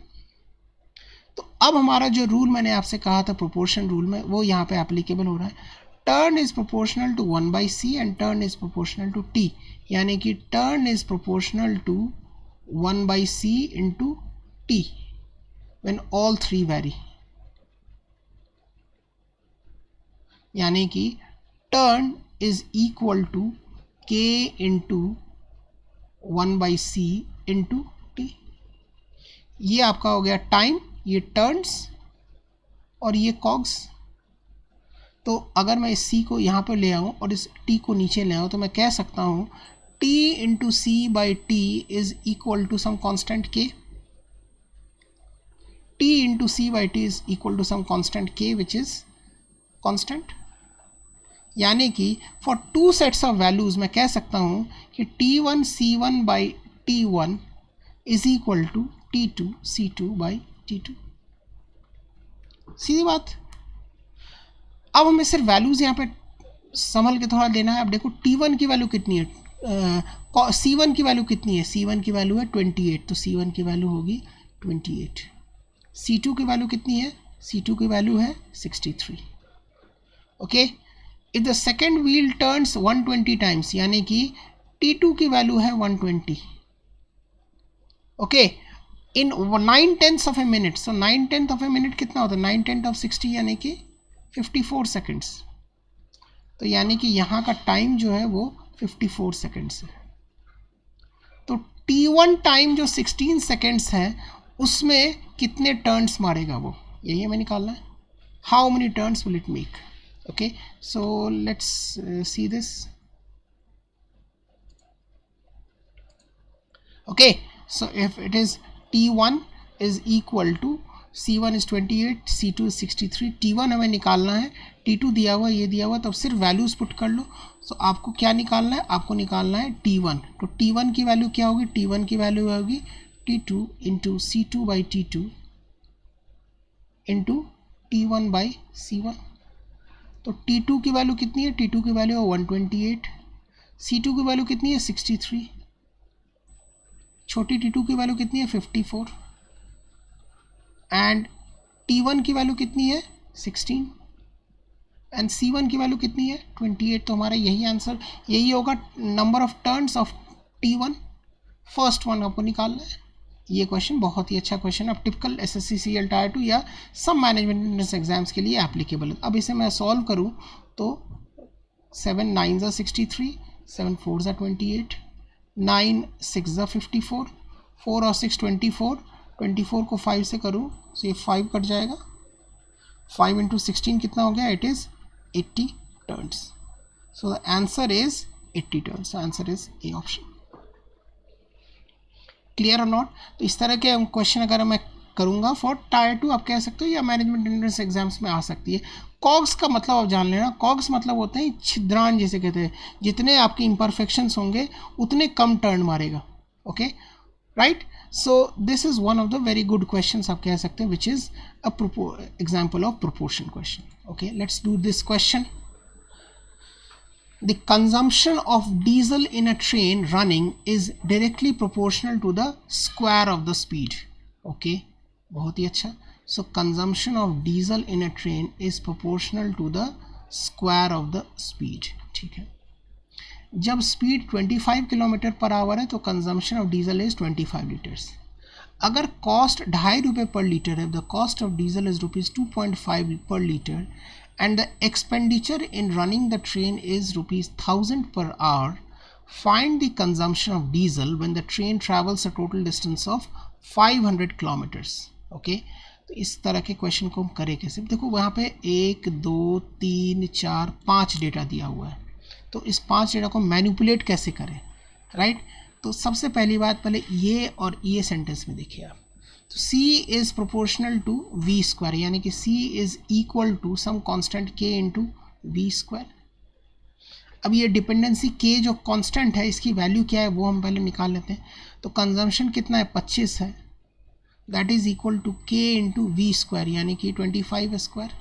तो अब हमारा जो रूल मैंने आपसे कहा था प्रोपोर्शन रूल में, वो यहाँ पे एप्लीकेबल हो रहा है। Turn is proportional to 1/c and turn is proportional to t, यानी कि turn is proportional to 1/c into t when all 3 vary, यानी कि turn is equal to k into 1/c into t। ये आपका हो गया टाइम, ये turns और ये कॉग्स। तो अगर मैं इस c को यहाँ पर ले आऊँ और इस t को नीचे ले आऊँ तो मैं कह सकता हूँ t into c/t is equal to some constant k, t into c/t is equal to some constant k which is constant. यानी कि फॉर 2 सेट्स ऑफ वैल्यूज मैं कह सकता हूँ कि t1 c1/t1 is equal to t2 c2/t2। सीधी बात। अब हमें सिर्फ वैल्यूज़ यहाँ पे संभल के थोड़ा देना है। अब देखो t1 की वैल्यू कितनी है, c1 की वैल्यू कितनी है, c1 की वैल्यू है 28, तो c1 की वैल्यू होगी 28। c2 की वैल्यू कितनी है, c2 की वैल्यू है 63। Okay, if the second wheel turns 120 times, यानी कि T2 की वैल्यू है 120. Okay, in 9/10 of a minute. So 9/10 of a minute कितना होता है? 9/10 ऑफ 60 यानी कि 54 सेकेंड्स. तो यानी कि यहाँ का टाइम जो है वो 54 सेकेंड्स है. तो T1 टाइम जो 16 सेकेंड्स है उसमें कितने टर्न्स मारेगा वो, यही हमें निकालना है. How many turns will it make. Okay, so let's see this. Okay, so if it is T1 is equal to C1 is 28, C2 is 63. T1 हमें निकालना है, T2 दिया हुआ, ये दिया हुआ, तब सिर्फ वैल्यूज पुट कर लो. सो आपको क्या निकालना है? आपको निकालना है T1. तो T1 की वैल्यू क्या होगी? T1 की वैल्यू होगी T2 into C2 by T2 into T1 by C1. तो T2 की वैल्यू कितनी है? T2 की वैल्यू है 128. C2 की वैल्यू कितनी है? 63. छोटी T2 की वैल्यू कितनी है? 54. एंड T1 की वैल्यू कितनी है? 16. एंड C1 की वैल्यू कितनी है? 28. तो हमारा यही आंसर, यही होगा number of turns of T1. First one आपको निकालना है. ये क्वेश्चन बहुत ही अच्छा क्वेश्चन है. अब टिपिकल SSC CL Tier 2 या सब मैनेजमेंट एग्जाम्स के लिए एप्लीकेबल है. अब इसे मैं सॉल्व करूँ तो 7 9 63, 7 4 28, 9 6 54, 4 और 6 24. 24 को 5 से करूँ तो ये 5 कट जाएगा. 5 इंटू 16 कितना हो गया? It is 80 turns. So the answer is 80 turns. Answer is A option. Clear और नॉट? तो इस तरह के क्वेश्चन अगर मैं करूँगा फॉर Tier 2 आप कह सकते हो, या मैनेजमेंट एंट्रेंस एग्जाम्स में आ सकती है. कॉग्स का मतलब आप जान लेना. कॉग्स मतलब होते हैं छिद्रांश, जिसे कहते हैं. जितने आपके इम्परफेक्शंस होंगे उतने कम टर्न मारेगा. Okay, right. So this is one of the very good questions आप कह सकते हैं, which is a example of proportion question. Okay, let's do this question. The consumption of diesel in a train running is directly proportional to the square of the speed. Okay, बहुत ही अच्छा. So consumption of diesel in a train is proportional to the square of the speed. ठीक है. जब speed 25 kilometre per hour है तो consumption of diesel is 25 litres. अगर cost 2.5 रुपये पर लीटर है, the cost of diesel is ₹2.5 पर litre and the expenditure in running the train is ₹1000 per hour. Find the consumption of diesel when the train travels a total distance of 500 kilometers. Okay, तो इस तरह के question को हम करें कैसे? देखो वहाँ पे 1 2 3 4 5 डेटा दिया हुआ है. तो इस 5 डेटा को मैनिपुलेट कैसे करें, राइट? तो सबसे पहली बात, पहले ये और ये सेंटेंस में देखिए आप. तो C is proportional to V square, यानी कि C is equal to some constant K into V square. अब ये डिपेंडेंसी K जो कांस्टेंट है, इसकी वैल्यू क्या है वो हम पहले निकाल लेते हैं. तो कंजम्पशन कितना है? 25 है. That is equal to K into V square, यानी कि 25 स्क्वायर.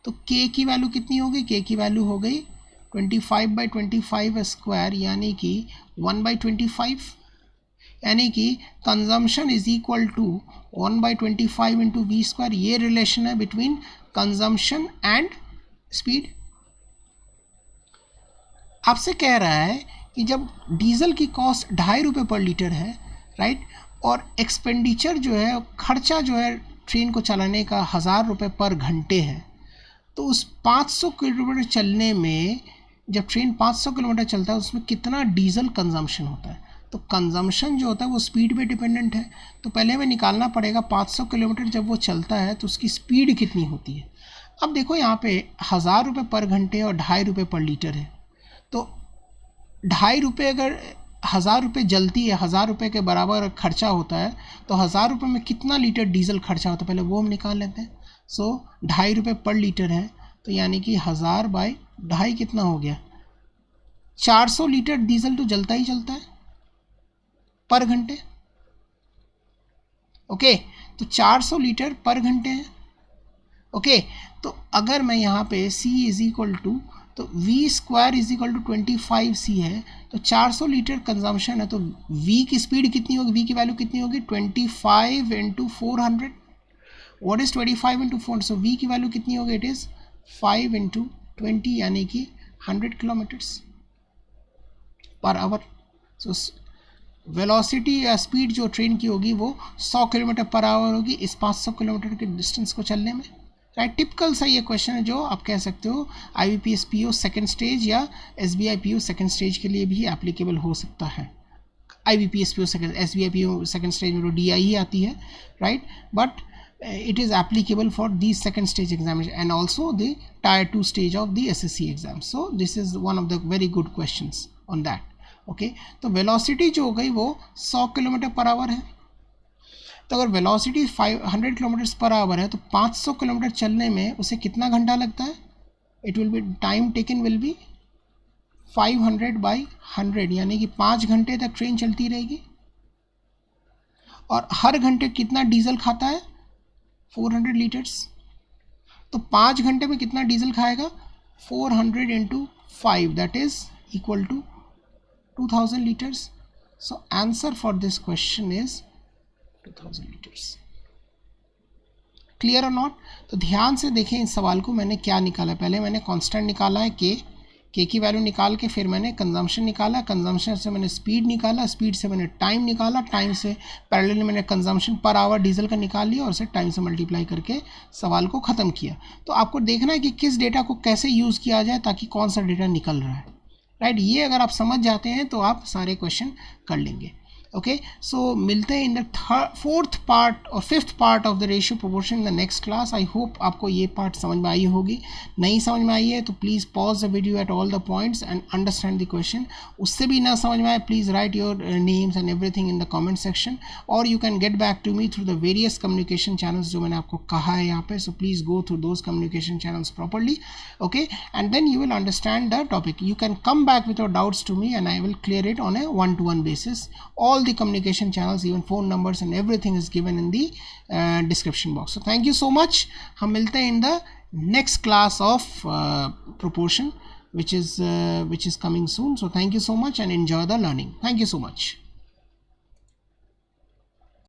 तो K की वैल्यू कितनी हो गई? K की वैल्यू हो गई 25/25 स्क्वायर, यानी कि 1/25. यानी कि consumption is equal to 1/25 into V square. ये रिलेशन है बिटवीन कंजम्पशन एंड स्पीड. आपसे कह रहा है कि जब डीजल की कॉस्ट 2.5 रुपये पर लीटर है, राइट, और एक्सपेंडिचर जो है, खर्चा जो है ट्रेन को चलाने का 1000 रुपये पर घंटे है, तो उस 500 किलोमीटर चलने में, जब ट्रेन 500 किलोमीटर चलता है उसमें कितना डीजल कंजम्पशन होता है? तो कंजम्पशन जो होता है वो स्पीड पे डिपेंडेंट है. तो पहले हमें निकालना पड़ेगा 500 किलोमीटर जब वो चलता है तो उसकी स्पीड कितनी होती है. अब देखो यहाँ पे 1000 रुपये पर घंटे और 2.5 रुपये पर लीटर है. तो 2.5 रुपये अगर 1000 रुपये जलती है, 1000 रुपये के बराबर खर्चा होता है, तो 1000 रुपये में कितना लीटर डीजल खर्चा होता है पहले वो हम निकाल लेते हैं. सो 2.5 रुपये पर लीटर है, तो यानी कि 1000 बाई 2.5 कितना हो गया? 400 लीटर डीजल तो जलता ही चलता है पर घंटे. ओके, तो 400 लीटर पर घंटे है. ओके, तो अगर मैं यहाँ पे C इज इक्वल टू, तो V square is equal to 25C है, तो 400 लीटर कंजम्पशन है, तो V की स्पीड कितनी होगी? V की वैल्यू कितनी होगी? 25 into 400. What is 25 into 400? So V की वैल्यू कितनी होगी? इट इज 5 इंटू 20, यानी कि 100 kilometres per hour. So velocity या स्पीड जो ट्रेन की होगी वो 100 किलोमीटर पर आवर होगी इस 500 किलोमीटर के डिस्टेंस को चलने में, राइट। टिपिकल सा ये क्वेश्चन है जो आप कह सकते हो IBPS PO सेकेंड स्टेज या SBI PO सेकेंड स्टेज के लिए भी एप्लीकेबल हो सकता है। IBPS PO second, SBI PO second stage में तो DI ही आती है, right, but it is applicable for the second stage examination and also the tier 2 stage of the SSC exam. So this is one of the very good questions on that. Okay तो velocity जो हो गई वो 100 kilometre per hour है। तो अगर velocity 500 kilometre per hour है तो 500 किलोमीटर चलने में उसे कितना घंटा लगता है? It will B time taken will be 500/100, यानी कि 5 घंटे तक ट्रेन चलती रहेगी। और हर घंटे कितना डीजल खाता है? 400 लीटर्स। तो 5 घंटे में कितना डीजल खाएगा? 400 × 5 that is equal to 2000 liters. So answer for this question is 2000 liters. Clear or not? तो ध्यान से देखें इस सवाल को, मैंने क्या निकाला, पहले मैंने कांस्टेंट निकाला है के की वैल्यू निकाल के फिर मैंने कंजम्पशन निकाला, कंजम्पशन से मैंने स्पीड निकाला, स्पीड से मैंने टाइम निकाला, टाइम से पैरेलल मैंने कंजम्पशन पर आवर डीजल का निकाल लिया और उसे टाइम से मल्टीप्लाई करके सवाल को ख़त्म किया। तो आपको देखना है कि किस डेटा को कैसे यूज़ किया जाए ताकि कौन सा डेटा निकल रहा है, राइट। ये अगर आप समझ जाते हैं तो आप सारे क्वेश्चन कर लेंगे। ओके सो मिलते हैं इन द फोर्थ पार्ट और fifth part of the ratio proportion in the next class. I hope आपको ये पार्ट समझ में आई होगी। नहीं समझ में आई है तो please pause the video at all the points and understand the question. उससे भी ना समझ में आए please write your names and everything in the comment section, और you can get back to me through the various communication channels जो मैंने आपको कहा है यहाँ पे। So please go through those communication channels properly, okay, and then you will understand the topic. You can come back with your doubts to me and I will clear it on a 1-to-1 basis. All the communication channels, even phone numbers and everything is given in the description box. So thank you so much. हम मिलते हैं in the next class of proportion which is coming soon. So thank you so much and enjoy the learning. Thank you so much.